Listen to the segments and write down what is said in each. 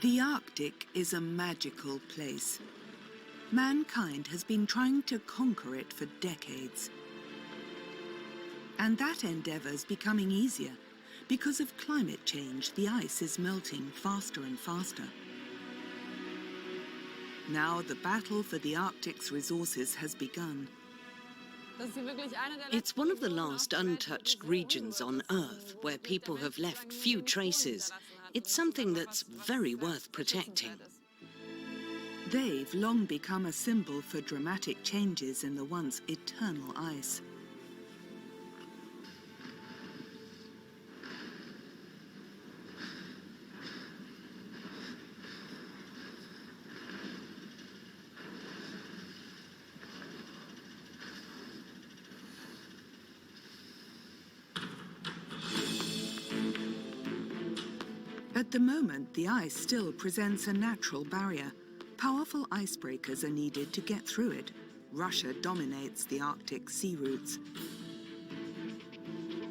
The Arctic is a magical place. Mankind has been trying to conquer it for decades. And that endeavor's becoming easier. Because of climate change, the ice is melting faster and faster. Now the battle for the Arctic's resources has begun. It's one of the last untouched regions on Earth where people have left few traces. It's something that's very worth protecting. They've long become a symbol for dramatic changes in the once eternal ice. At the moment, the ice still presents a natural barrier. Powerful icebreakers are needed to get through it. Russia dominates the Arctic sea routes.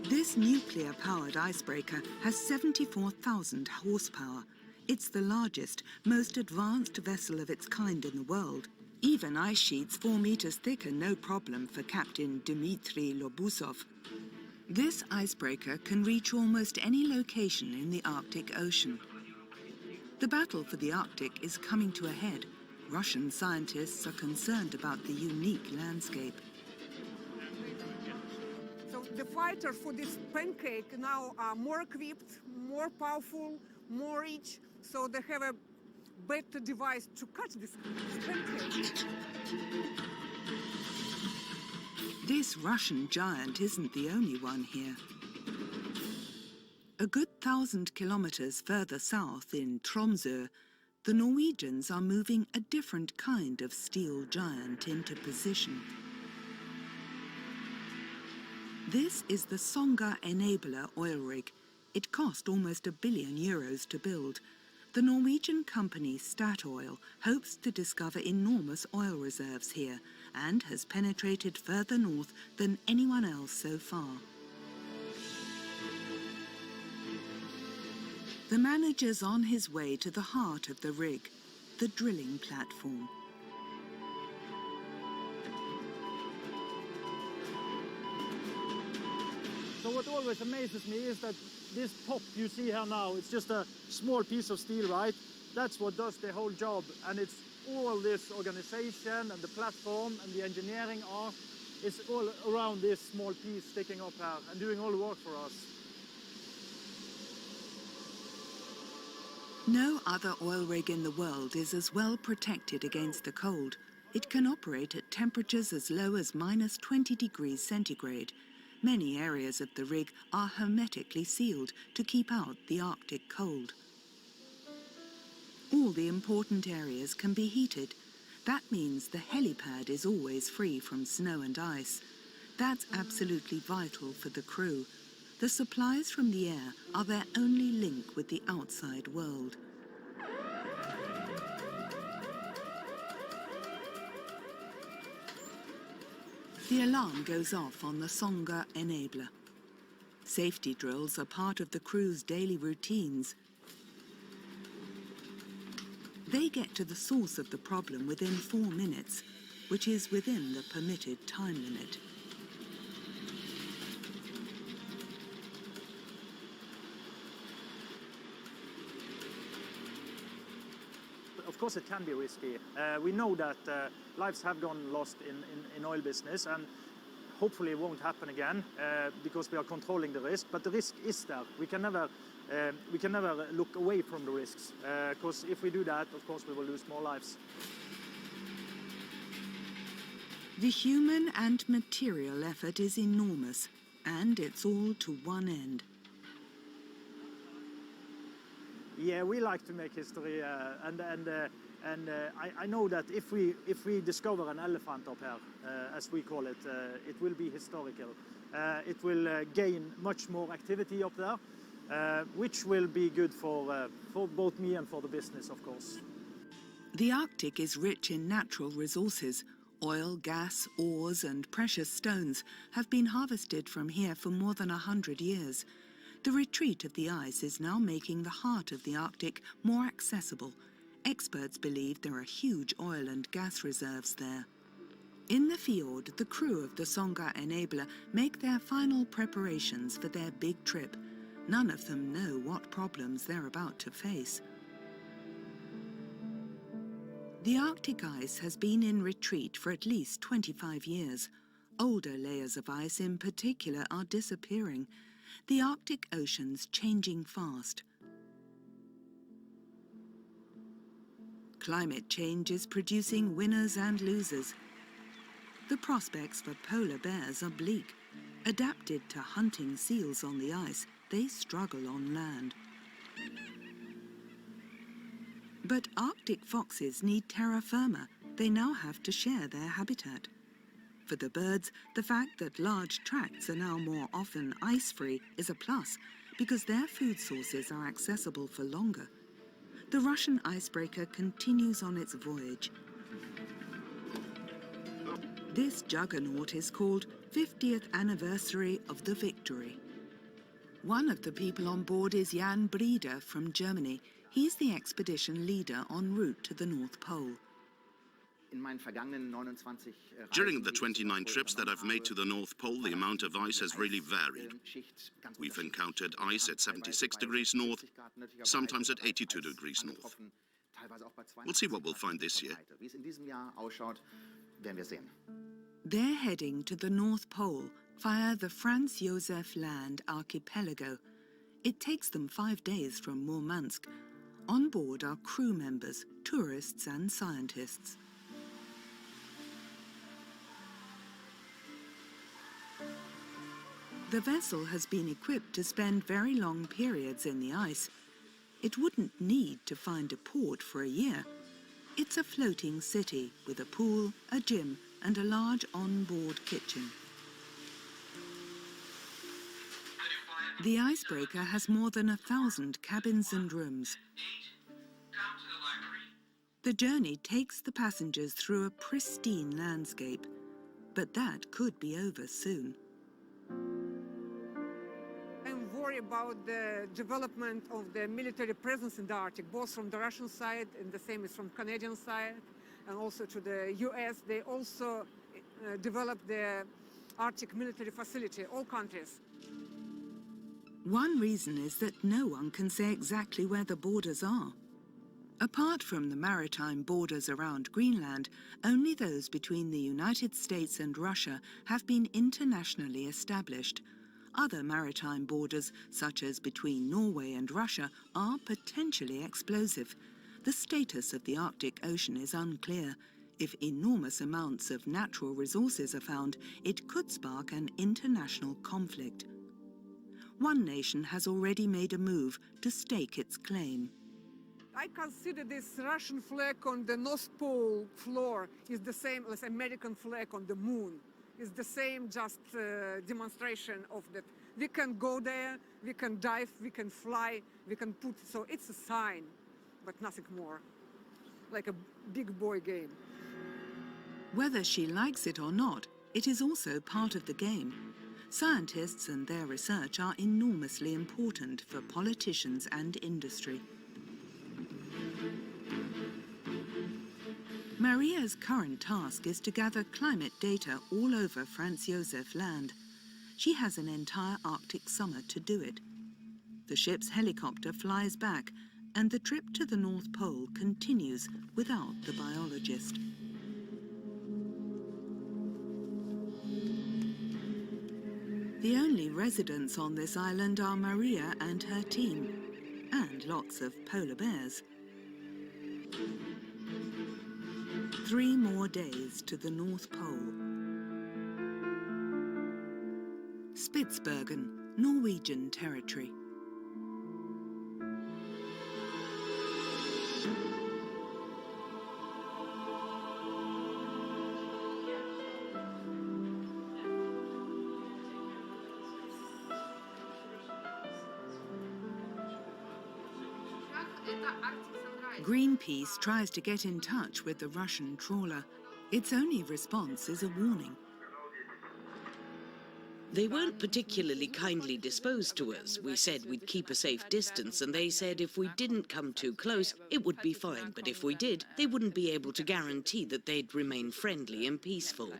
This nuclear-powered icebreaker has 74,000 horsepower. It's the largest, most advanced vessel of its kind in the world. Even ice sheets 4 meters thick are no problem for Captain Dmitry Lobusov. This icebreaker can reach almost any location in the Arctic Ocean. The battle for the Arctic is coming to a head. Russian scientists are concerned about the unique landscape. So the fighters for this pancake now are more equipped, more powerful, more rich, so they have a better device to catch this pancake. This Russian giant isn't the only one here. A good 1,000 kilometers further south in Tromsø, the Norwegians are moving a different kind of steel giant into position. This is the Songa Enabler oil rig. It cost almost €1 billion to build. The Norwegian company Statoil hopes to discover enormous oil reserves here and has penetrated further north than anyone else so far. The manager's on his way to the heart of the rig, the drilling platform. So what always amazes me is that this top you see here now, it's just a small piece of steel, right? That's what does the whole job. And it's all this organization and the platform and the engineering art is all around this small piece sticking up here and doing all the work for us. No other oil rig in the world is as well protected against the cold. It can operate at temperatures as low as -20 degrees centigrade. Many areas of the rig are hermetically sealed to keep out the Arctic cold. All the important areas can be heated. That means the helipad is always free from snow and ice. That's absolutely vital for the crew. The supplies from the air are their only link with the outside world. The alarm goes off on the Songa Enabler. Safety drills are part of the crew's daily routines. They get to the source of the problem within 4 minutes, which is within the permitted time limit. Of course it can be risky. We know that lives have gone lost in oil business, and hopefully it won't happen again because we are controlling the risk, but the risk is there. We can never look away from the risks because if we do that, of course we will lose more lives. The human and material effort is enormous, and it's all to one end. Yeah, we like to make history, and I know that if we discover an elephant up here, as we call it, it will be historical. It will gain much more activity up there, which will be good for both me and for the business, of course. The Arctic is rich in natural resources. Oil, gas, ores and precious stones have been harvested from here for more than 100 years. The retreat of the ice is now making the heart of the Arctic more accessible. Experts believe there are huge oil and gas reserves there. In the fjord, the crew of the Songa Enabler make their final preparations for their big trip. None of them know what problems they're about to face. The Arctic ice has been in retreat for at least 25 years. Older layers of ice in particular are disappearing. The Arctic Ocean's changing fast. Climate change is producing winners and losers. The prospects for polar bears are bleak. Adapted to hunting seals on the ice, they struggle on land. But Arctic foxes need terra firma. They now have to share their habitat. For the birds, the fact that large tracts are now more often ice-free is a plus, because their food sources are accessible for longer. The Russian icebreaker continues on its voyage. This juggernaut is called 50th Anniversary of the Victory. One of the people on board is Jan Brieder from Germany. He's the expedition leader en route to the North Pole. During the 29 trips that I've made to the North Pole, the amount of ice has really varied. We've encountered ice at 76 degrees north, sometimes at 82 degrees north. We'll see what we'll find this year. They're heading to the North Pole via the Franz Josef Land archipelago. It takes them 5 days from Murmansk. On board are crew members, tourists and scientists. The vessel has been equipped to spend very long periods in the ice. It wouldn't need to find a port for a year. It's a floating city with a pool, a gym, and a large on-board kitchen. The icebreaker has more than 1,000 cabins and rooms. The journey takes the passengers through a pristine landscape, but that could be over soon. I'm worried about the development of the military presence in the Arctic, both from the Russian side and the same is from Canadian side, and also to the US. They also developed the Arctic military facility, all countries. One reason is that no one can say exactly where the borders are. Apart from the maritime borders around Greenland, only those between the United States and Russia have been internationally established. Other maritime borders, such as between Norway and Russia, are potentially explosive. The status of the Arctic Ocean is unclear. If enormous amounts of natural resources are found, it could spark an international conflict. One nation has already made a move to stake its claim. I consider this Russian flag on the North Pole floor is the same as American flag on the moon. It's the same just demonstration of that. We can go there, we can dive, we can fly, we can put, so it's a sign, but nothing more. Like a big boy game. Whether she likes it or not, it is also part of the game. Scientists and their research are enormously important for politicians and industry. Maria's current task is to gather climate data all over Franz Josef Land. She has an entire Arctic summer to do it. The ship's helicopter flies back, and the trip to the North Pole continues without the biologist. The only residents on this island are Maria and her team, and lots of polar bears. 3 more days to the North Pole. Spitsbergen, Norwegian territory. Greenpeace tries to get in touch with the Russian trawler. Its only response is a warning. They weren't particularly kindly disposed to us. We said we'd keep a safe distance, and they said if we didn't come too close, it would be fine. But if we did, they wouldn't be able to guarantee that they'd remain friendly and peaceful.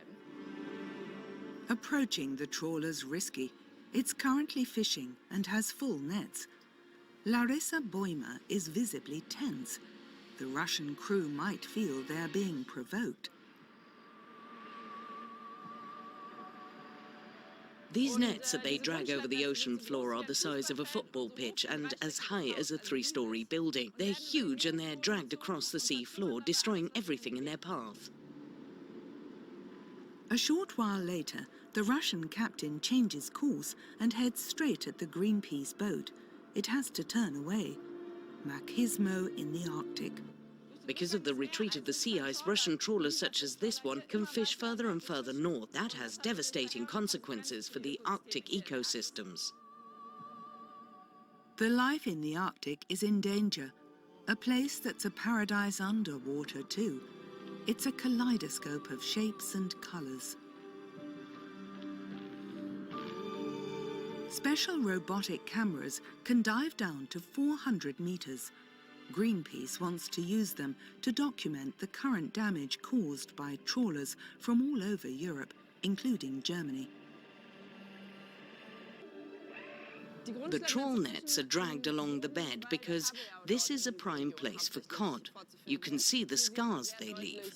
Approaching the trawler's risky. It's currently fishing and has full nets. Larissa Boima is visibly tense. The Russian crew might feel they're being provoked. These nets that they drag over the ocean floor are the size of a football pitch and as high as a 3-story building. They're huge and they're dragged across the sea floor, destroying everything in their path. A short while later, the Russian captain changes course and heads straight at the Greenpeace boat. It has to turn away. Machismo in the Arctic. Because of the retreat of the sea ice, Russian trawlers such as this one can fish further and further north. That has devastating consequences for the Arctic ecosystems. The life in the Arctic is in danger. A place that's a paradise underwater too. It's a kaleidoscope of shapes and colours. Special robotic cameras can dive down to 400 meters. Greenpeace wants to use them to document the current damage caused by trawlers from all over Europe, including Germany. The trawl nets are dragged along the bed because this is a prime place for cod. You can see the scars they leave.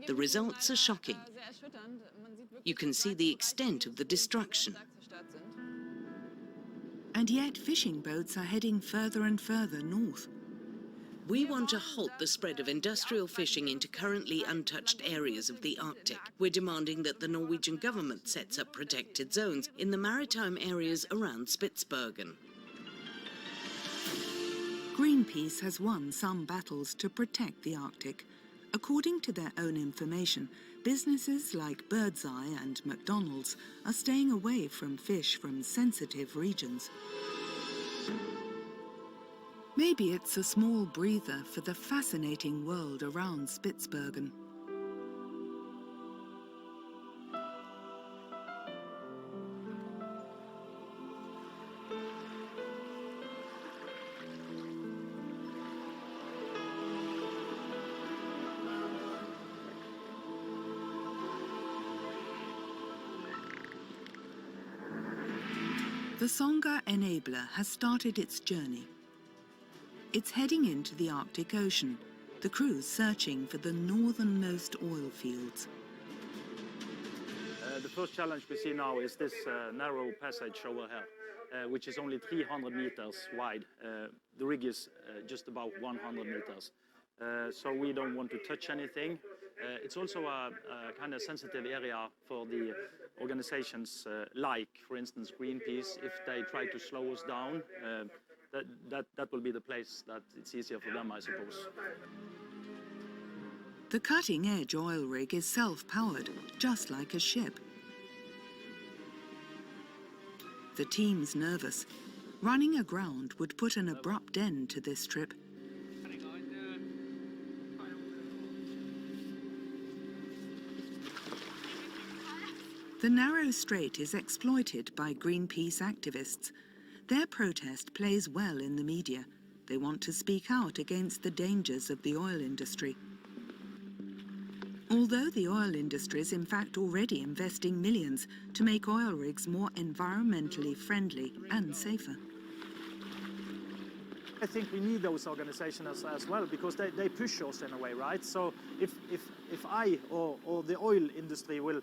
The results are shocking. You can see the extent of the destruction. And yet fishing boats are heading further and further north. We want to halt the spread of industrial fishing into currently untouched areas of the Arctic. We're demanding that the Norwegian government sets up protected zones in the maritime areas around Spitsbergen. Greenpeace has won some battles to protect the Arctic. According to their own information, businesses like Birdseye and McDonald's are staying away from fish from sensitive regions. Maybe it's a small breather for the fascinating world around Spitsbergen. The Songa Enabler has started its journey. It's heading into the Arctic Ocean, the crew's searching for the northernmost oil fields. The first challenge we see now is this narrow passage over here, which is only 300 meters wide. The rig is just about 100 meters. So we don't want to touch anything. It's also a kind of sensitive area for the organizations like, for instance, Greenpeace. If they try to slow us down, that will be the place that it's easier for them, I suppose. The cutting-edge oil rig is self-powered, just like a ship. The team's nervous. Running aground would put an abrupt end to this trip. The narrow strait is exploited by Greenpeace activists. Their protest plays well in the media. They want to speak out against the dangers of the oil industry. Although the oil industry is in fact already investing millions to make oil rigs more environmentally friendly and safer. I think we need those organizations as well, because they push us in a way, right? So if I or the oil industry will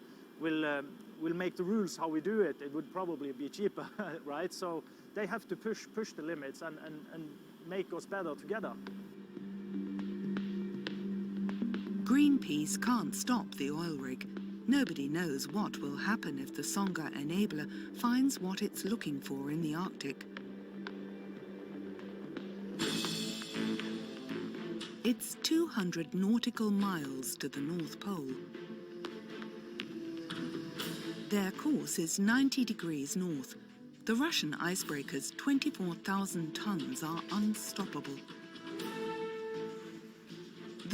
make the rules how we do it, it would probably be cheaper, right? So they have to push the limits and make us better together. Greenpeace can't stop the oil rig. Nobody knows what will happen if the Songa Enabler finds what it's looking for in the Arctic. It's 200 nautical miles to the North Pole. Their course is 90 degrees north. The Russian icebreaker's 24,000 tons are unstoppable.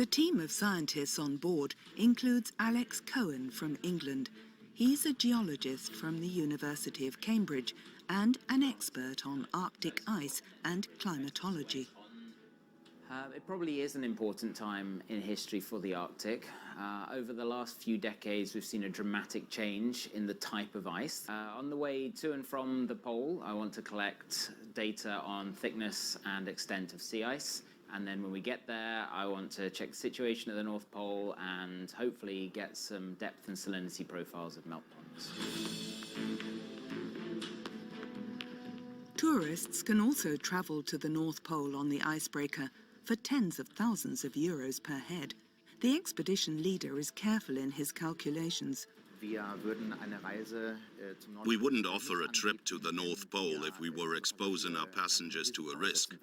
The team of scientists on board includes Alex Cohen from England. He's a geologist from the University of Cambridge and an expert on Arctic ice and climatology. It probably is an important time in history for the Arctic. Over the last few decades, we've seen a dramatic change in the type of ice. On the way to and from the pole, I want to collect data on thickness and extent of sea ice. And then when we get there, I want to check the situation at the North Pole and hopefully get some depth and salinity profiles of melt ponds. Tourists can also travel to the North Pole on the icebreaker for tens of thousands of euros per head. The expedition leader is careful in his calculations. We wouldn't offer a trip to the North Pole if we were exposing our passengers to a risk.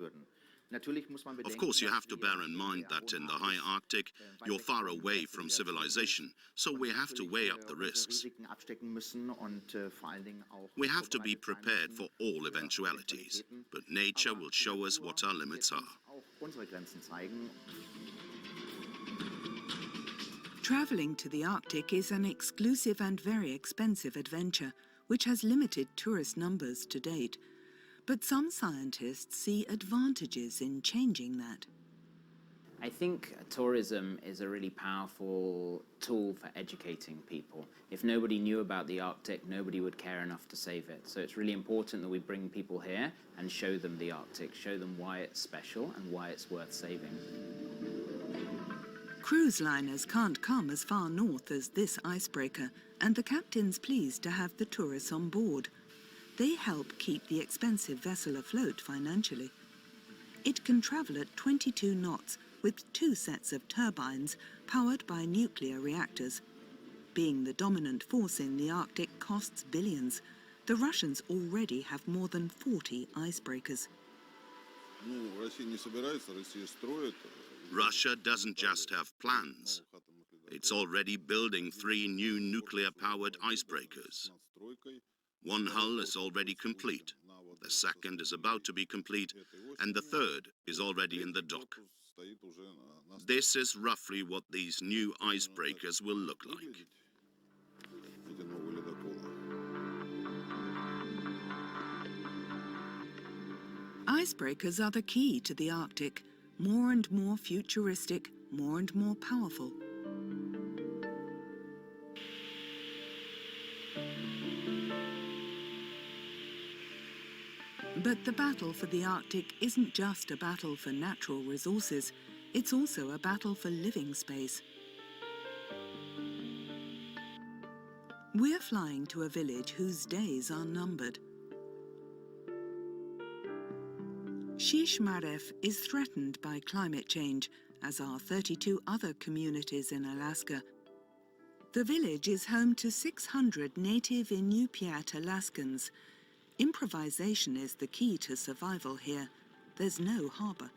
Of course, you have to bear in mind that in the high Arctic, you're far away from civilization, so we have to weigh up the risks. We have to be prepared for all eventualities, but nature will show us what our limits are. Travelling to the Arctic is an exclusive and very expensive adventure, which has limited tourist numbers to date. But some scientists see advantages in changing that. I think tourism is a really powerful tool for educating people. If nobody knew about the Arctic, nobody would care enough to save it. So it's really important that we bring people here and show them the Arctic, show them why it's special and why it's worth saving. Cruise liners can't come as far north as this icebreaker, and the captain's pleased to have the tourists on board. They help keep the expensive vessel afloat financially. It can travel at 22 knots with 2 sets of turbines powered by nuclear reactors. Being the dominant force in the Arctic costs billions. The Russians already have more than 40 icebreakers. Russia doesn't just have plans. It's already building 3 new nuclear-powered icebreakers. One hull is already complete, the second is about to be complete, and the third is already in the dock. This is roughly what these new icebreakers will look like. Icebreakers are the key to the Arctic, more and more futuristic, more and more powerful. But the battle for the Arctic isn't just a battle for natural resources, it's also a battle for living space. We're flying to a village whose days are numbered. Shishmaref is threatened by climate change, as are 32 other communities in Alaska. The village is home to 600 native Inupiat Alaskans. Improvisation is the key to survival here. There's no harbor.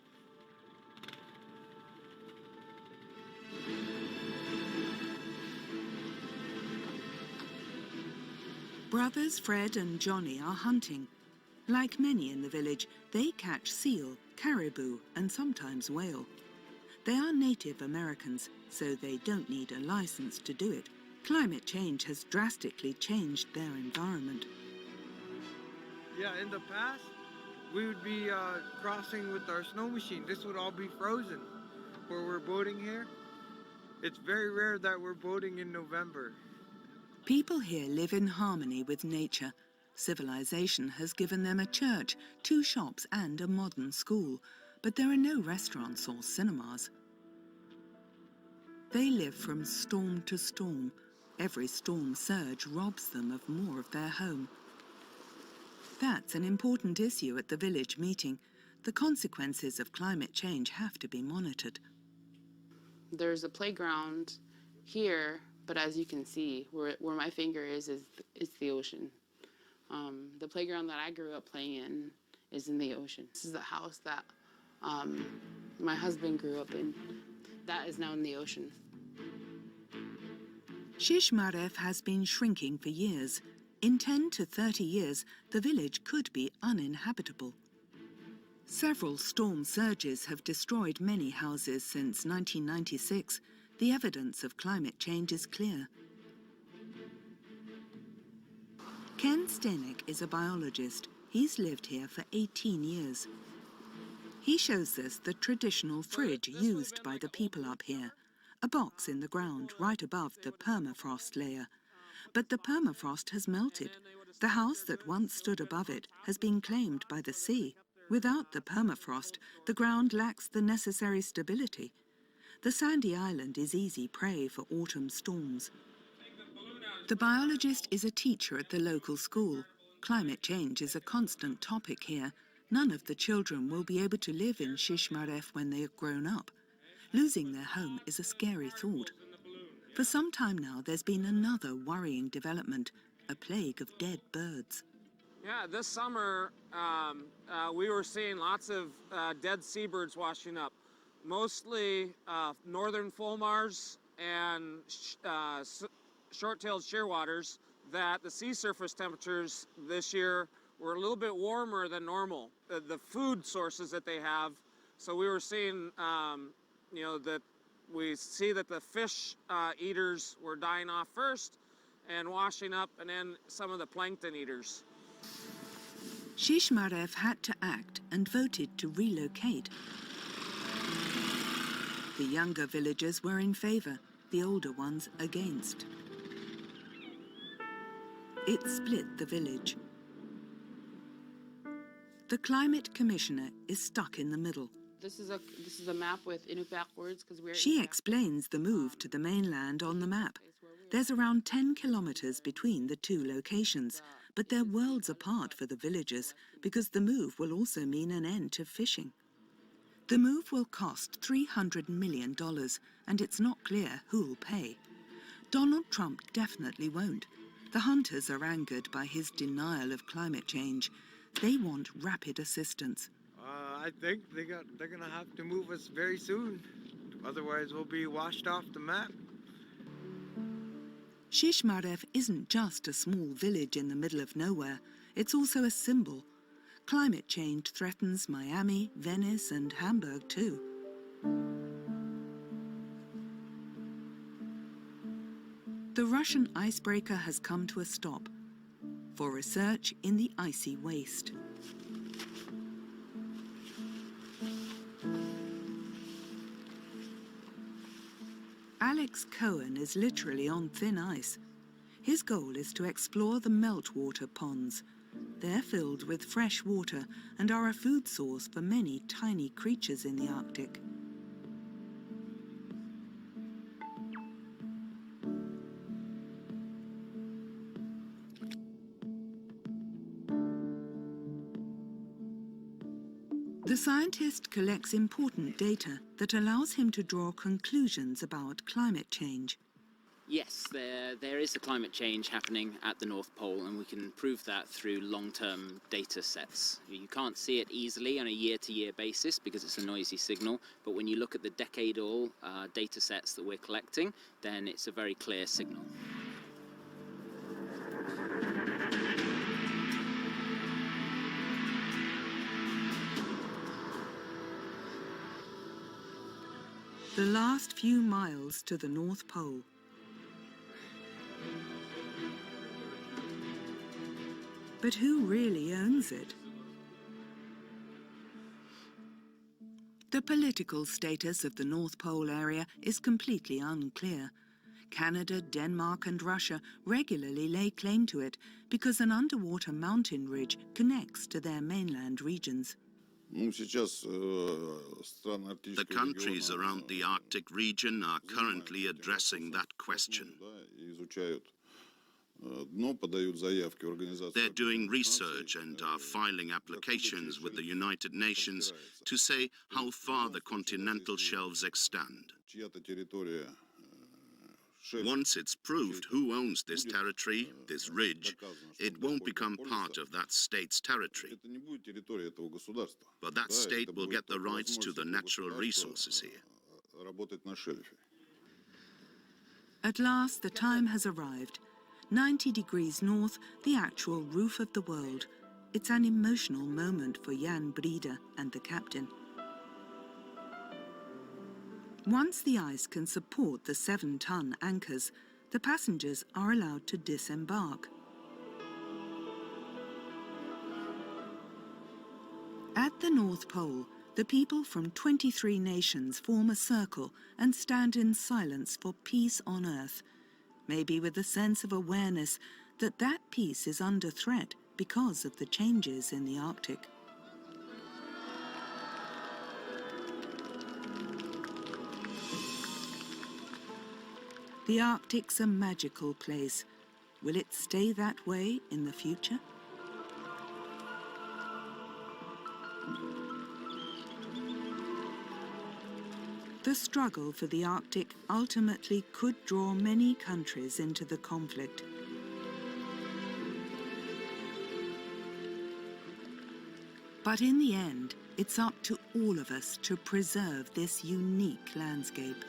Brothers Fred and Johnny are hunting. Like many in the village, they catch seal, caribou, and sometimes whale. They are Native Americans, so they don't need a license to do it. Climate change has drastically changed their environment. Yeah, in the past, we would be crossing with our snow machine. This would all be frozen where we're boating here. It's very rare that we're boating in November. People here live in harmony with nature. Civilization has given them a church, 2 shops and a modern school, but there are no restaurants or cinemas. They live from storm to storm. Every storm surge robs them of more of their home. That's an important issue at the village meeting. The consequences of climate change have to be monitored. There's a playground here, but as you can see, where my finger is the ocean. The playground that I grew up playing in is in the ocean. This is the house that my husband grew up in. That is now in the ocean. Shishmaref has been shrinking for years. In 10 to 30 years, the village could be uninhabitable. Several storm surges have destroyed many houses since 1996. The evidence of climate change is clear. Ken Stenek is a biologist. He's lived here for 18 years. He shows us the traditional fridge used by the people up here, a box in the ground right above the permafrost layer. But the permafrost has melted. The house that once stood above it has been claimed by the sea. Without the permafrost, the ground lacks the necessary stability. The sandy island is easy prey for autumn storms. The biologist is a teacher at the local school. Climate change is a constant topic here. None of the children will be able to live in Shishmaref when they have grown up. Losing their home is a scary thought. For some time now, there's been another worrying development, a plague of dead birds. Yeah, this summer we were seeing lots of dead seabirds washing up, mostly northern fulmars and short-tailed shearwaters. That the sea surface temperatures this year were a little bit warmer than normal. The food sources that they have, so we were seeing, that we see that the fish eaters were dying off first and washing up, and then some of the plankton eaters. Shishmaref had to act and voted to relocate. The younger villagers were in favor, the older ones against. It split the village. The climate commissioner is stuck in the middle. This is a map with Inupiaq words because we're. She explains the move to the mainland on the map. There's around 10 kilometers between the two locations, but they're worlds apart for the villagers because the move will also mean an end to fishing. The move will cost $300 million, and it's not clear who'll pay. Donald Trump definitely won't. The hunters are angered by his denial of climate change. They want rapid assistance. I think they're going to have to move us very soon. Otherwise, we'll be washed off the map. Shishmaref isn't just a small village in the middle of nowhere. It's also a symbol. Climate change threatens Miami, Venice, and Hamburg too. The Russian icebreaker has come to a stop for research in the icy waste. Alex Cohen is literally on thin ice. His goal is to explore the meltwater ponds. They're filled with fresh water and are a food source for many tiny creatures in the Arctic. The scientist collects important data that allows him to draw conclusions about climate change. Yes, there is a climate change happening at the North Pole, and we can prove that through long-term data sets. You can't see it easily on a year-to-year basis because it's a noisy signal, but when you look at the decadal data sets that we're collecting, then it's a very clear signal. The last few miles to the North Pole. But who really owns it? The political status of the North Pole area is completely unclear. Canada, Denmark, and Russia regularly lay claim to it because an underwater mountain ridge connects to their mainland regions. The countries around the Arctic region are currently addressing that question. They're doing research and are filing applications with the United Nations to say how far the continental shelves extend. Once it's proved who owns this territory, this ridge, it won't become part of that state's territory. But that state will get the rights to the natural resources here. At last, the time has arrived. 90 degrees north, the actual roof of the world. It's an emotional moment for Jan Breeder and the captain. Once the ice can support the 7-ton anchors, the passengers are allowed to disembark. At the North Pole, the people from 23 nations form a circle and stand in silence for peace on Earth, maybe with a sense of awareness that that peace is under threat because of the changes in the Arctic. The Arctic's a magical place. Will it stay that way in the future? The struggle for the Arctic ultimately could draw many countries into the conflict. But in the end, it's up to all of us to preserve this unique landscape.